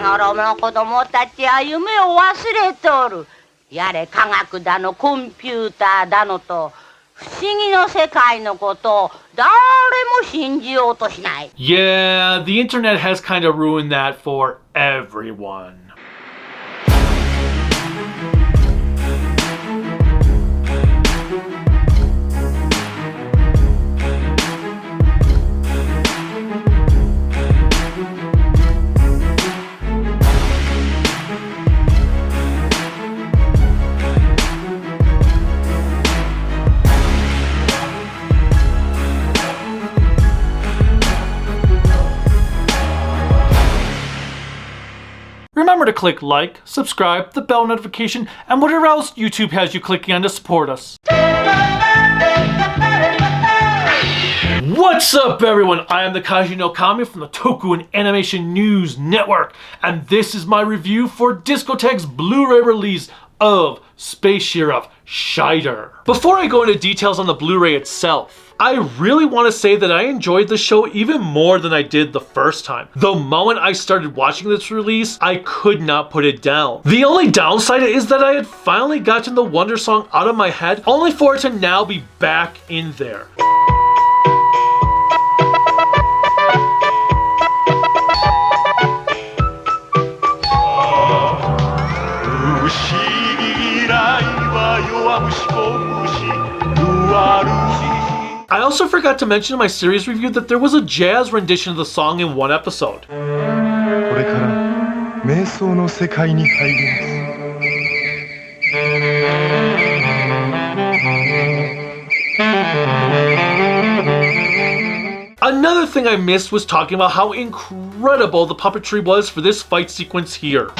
頃の子供たちは夢を忘れておる。やれ科学だのコンピューターだのと不思議の世界のことを誰も信じようとしない。 Yeah, the internet has kind of ruined that for everyone. Remember to click like, subscribe, the bell notification, and whatever else YouTube has you clicking on to support us. What's up, everyone? I am the Kaiju no Kami from the Toku and Animation News Network, and this is my review for Discotek's Blu-ray release of Space Sheriff Shaider. Before I go into details on the Blu-ray itself, I really want to say that I enjoyed the show even more than I did the first time. The moment I started watching this release, I could not put it down. The only downside is that I had finally gotten the Wonder Song out of my head, only for it to now be back in there. I also forgot to mention in my series review that there was a jazz rendition of the song in one episode. Another thing I missed was talking about how incredible the puppetry was for this fight sequence here.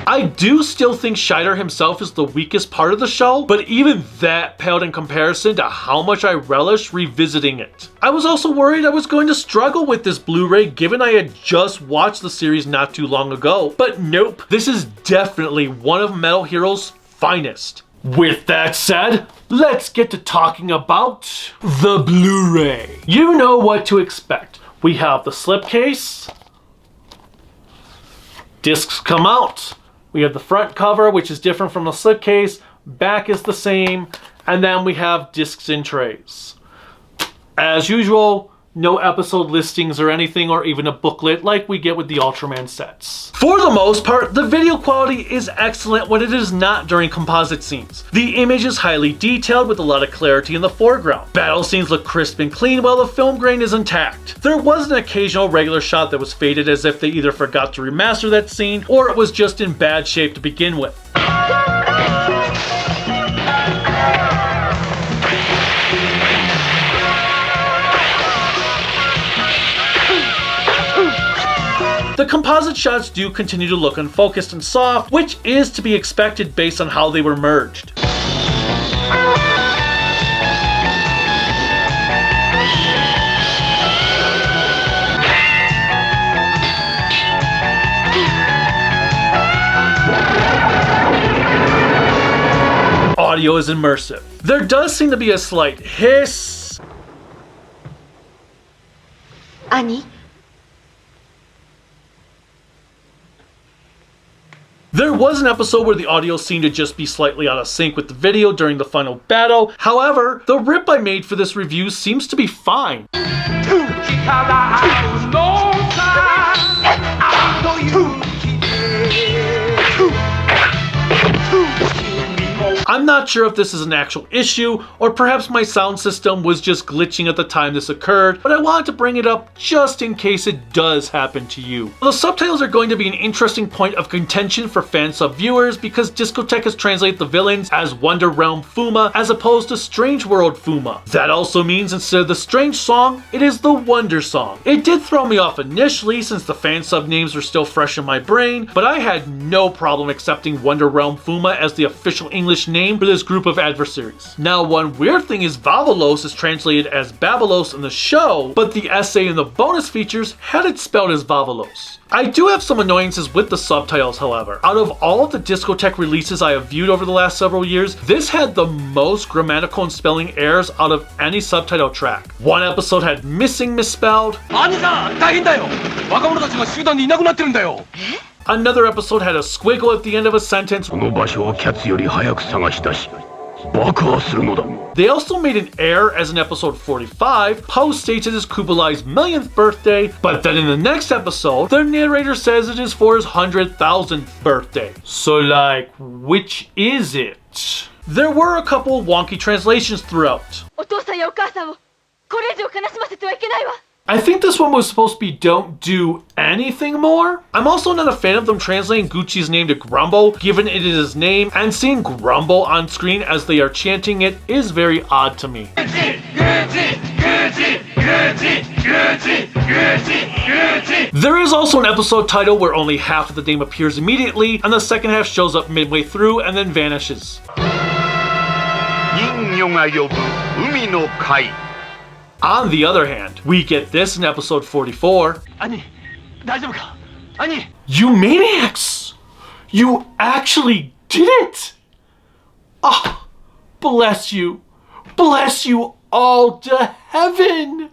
I do still think Shaider himself is the weakest part of the show, but even that paled in comparison to how much I relished revisiting it. I was also worried I was going to struggle with this Blu-ray given I had just watched the series not too long ago, but nope, this is definitely one of Metal Hero's finest. With that said, let's get to talking about the Blu-ray. You know what to expect. We have the slipcase, discs come out, we have the front cover, which is different from the slipcase, back is the same, and then we have discs in trays. As usual, no episode listings or anything, or even a booklet like we get with the Ultraman sets. For the most part, the video quality is excellent when it is not during composite scenes. The image is highly detailed with a lot of clarity in the foreground. Battle scenes look crisp and clean while the film grain is intact. There was an occasional regular shot that was faded as if they either forgot to remaster that scene or it was just in bad shape to begin with. The composite shots do continue to look unfocused and soft, which is to be expected based on how they were merged. Audio is immersive. There does seem to be a slight hiss. Annie? There was an episode where the audio seemed to just be slightly out of sync with the video during the final battle. However, the rip I made for this review seems to be fine. I'm not sure if this is an actual issue, or perhaps my sound system was just glitching at the time this occurred, but I wanted to bring it up just in case it does happen to you. The subtitles are going to be an interesting point of contention for fan sub viewers because Discotek has translated the villains as Wonder Realm Fuma as opposed to Strange World Fuma. That also means instead of the Strange Song, it is the Wonder Song. It did throw me off initially since the fan sub names were still fresh in my brain, but I had no problem accepting Wonder Realm Fuma as the official English name for this group of adversaries. Now, one weird thing is Vavalos is translated as Babalos in the show, but the essay in the bonus features had it spelled as Vavalos. I do have some annoyances with the subtitles, however. Out of all of the Discotek releases I have viewed over the last several years, this had the most grammatical and spelling errors out of any subtitle track. One episode had missing misspelled. Another episode had a squiggle at the end of a sentence. They also made an error as in episode 45. Poe states it is Kublai's millionth birthday, but then in the next episode, the narrator says it is for his 100,000th birthday. So like, which is it? There were a couple of wonky translations throughout. I think this one was supposed to be don't do anything more. I'm also not a fan of them translating Gucci's name to Grumble, given it is his name, and seeing Grumble on screen as they are chanting it is very odd to me. There is also an episode title where only half of the name appears immediately, and the second half shows up midway through and then vanishes. On the other hand, we get this in episode 44. You maniacs! You actually did it! Ah, bless you. Bless you all to heaven!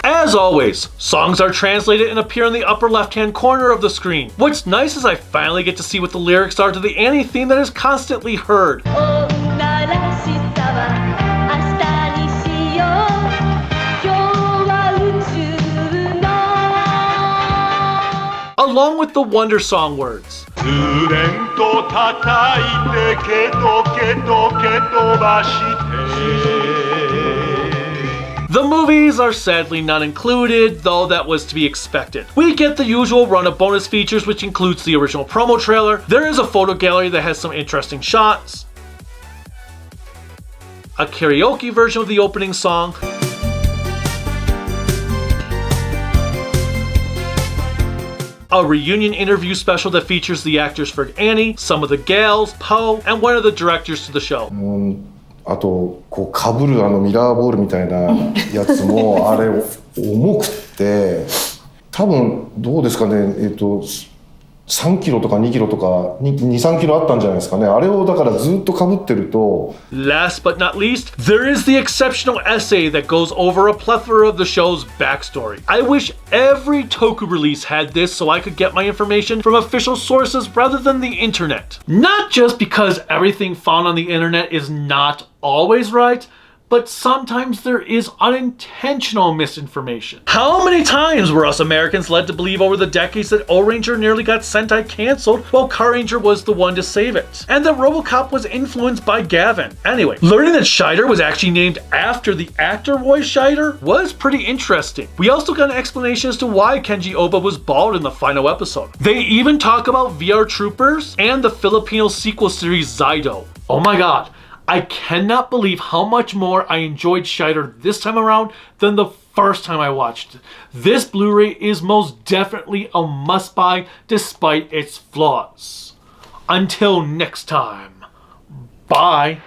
As always, songs are translated and appear in the upper left-hand corner of the screen. What's nice is I finally get to see what the lyrics are to the Annie theme that is constantly heard. Along with the Wonder Song words. The movies are sadly not included, though that was to be expected. We get the usual run of bonus features, which includes the original promo trailer. There is a photo gallery that has some interesting shots, a karaoke version of the opening song, a reunion interview special that features the actors for Annie, some of the gals, Poe, and one of the directors to the show. あとこう被るミラーボールみたいなやつもあれ重くって多分どうですかね3キロとか2キロとか2-3キロあったんじゃないですかねあれをだからずっと被ってると Last but not least, there is the exceptional essay that goes over a plethora of the show's backstory. I wish every Toku release had this so I could get my information from official sources rather than the internet. Not just because everything found on the internet is not always right, but sometimes there is unintentional misinformation. How many times were us Americans led to believe over the decades that O-Ranger nearly got Sentai cancelled while Car Ranger was the one to save it? And that RoboCop was influenced by Gavin. Anyway, learning that Shaider was actually named after the actor voice Shaider was pretty interesting. We also got an explanation as to why Kenji Oba was bald in the final episode. They even talk about VR Troopers and the Filipino sequel series Zydo. Oh my god. I cannot believe how much more I enjoyed Shaider this time around than the first time I watched it. This Blu-ray is most definitely a must-buy despite its flaws. Until next time, bye.